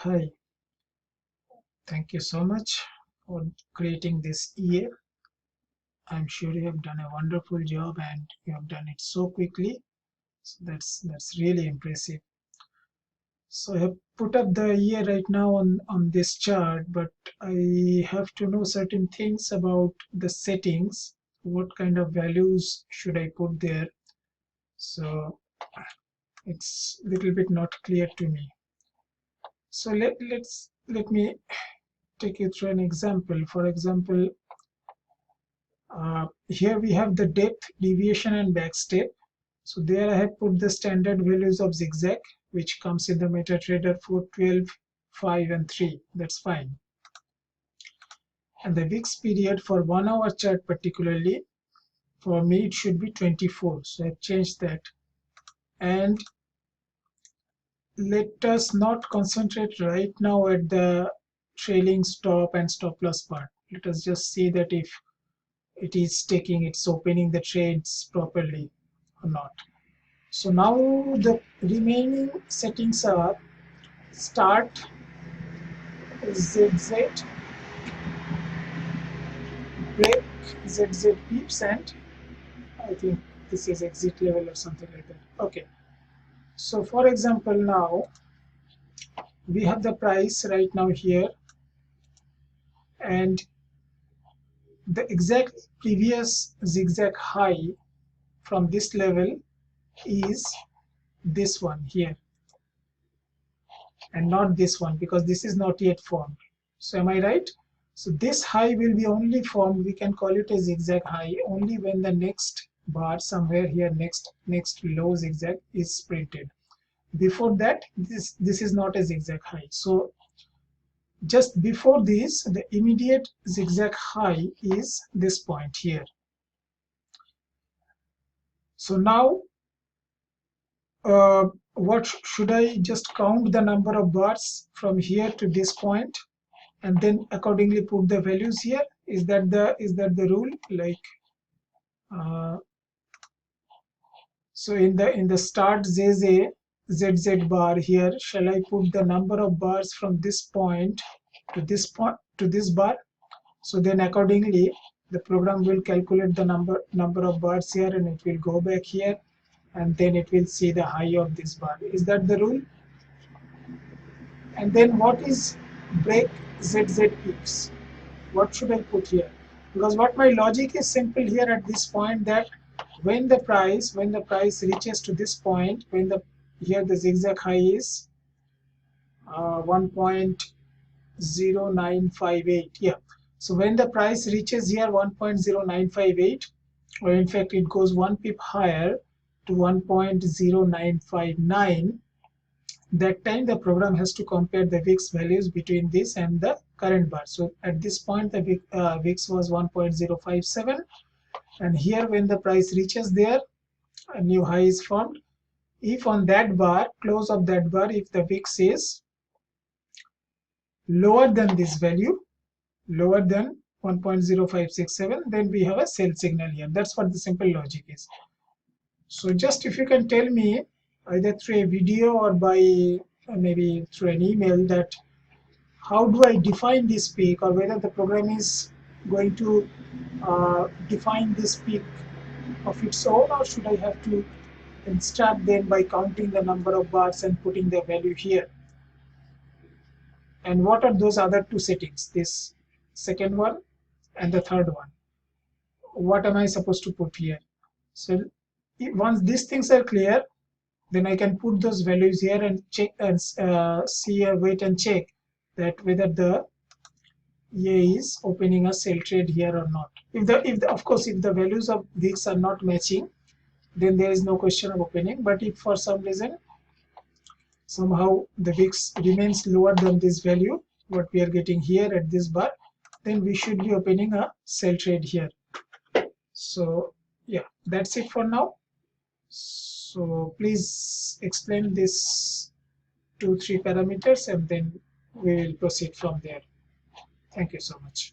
Hi, thank you so much for creating this EA. I'm sure you have done a wonderful job and you have done it so quickly. So that's really impressive. So I have put up the EA right now on this chart, but I have to know certain things about the settings. What kind of values should I put there? So it's a little bit not clear to me. So let me take you through an example. For example, here we have the depth, deviation, and backstep. So there I have put the standard values of zigzag, which comes in the MetaTrader 4, 12, 5, and 3. That's fine. And the VIX period for 1 hour chart particularly, for me it should be 24. So I've changed that. And let us not concentrate right now at the trailing stop and stop loss part. Let us just see that if it's opening the trades properly or not. So now the remaining settings are start ZZ, break ZZ pips, and I think this is exit level or something like that. Okay. So for example, now we have the price right now here, and the exact previous zigzag high from this level is this one here, and not this one, because this is not yet formed. So am I right? So this high will be only formed, we can call it a zigzag high, only when the next bar somewhere here, next low zigzag is printed. Before that, this is not a zigzag high. So just before this, the immediate zigzag high is this point here. So now what should I just count the number of bars from here to this point and then accordingly put the values here? Is that the rule? Like so in the start ZZ bar here, shall I put the number of bars from this point to this bar? So then accordingly the program will calculate the number of bars here, and it will go back here, and then it will see the high of this bar. Is that the rule? And then what is break ZZ pips? What should I put here? Because what my logic is simple here at this point, that when the price reaches to this point, here the zigzag high is 1.0958. Yeah. So when the price reaches here 1.0958, or in fact it goes 1 pip higher to 1.0959, that time the program has to compare the VIX values between this and the current bar. So at this point the VIX was 1.057, and here when the price reaches there, a new high is formed. If on that bar, close of that bar, if the VIX is lower than this value, lower than 1.0567, then we have a sell signal here. That's what the simple logic is. So just if you can tell me either through a video or by maybe through an email, that how do I define this peak, or whether the program is going to define this peak of its own, or should I have to instruct them by counting the number of bars and putting the value here? And what are those other two settings, this second one and the third one? What am I supposed to put here? So once these things are clear, then I can put those values here and check and wait and check that whether the EA is opening a sell trade here or not. Of course, if the values of VIX are not matching, then there is no question of opening. But if for some reason somehow the VIX remains lower than this value, what we are getting here at this bar, then we should be opening a sell trade here. So yeah, that's it for now. So please explain this 2-3 parameters, and then we will proceed from there. Thank you so much.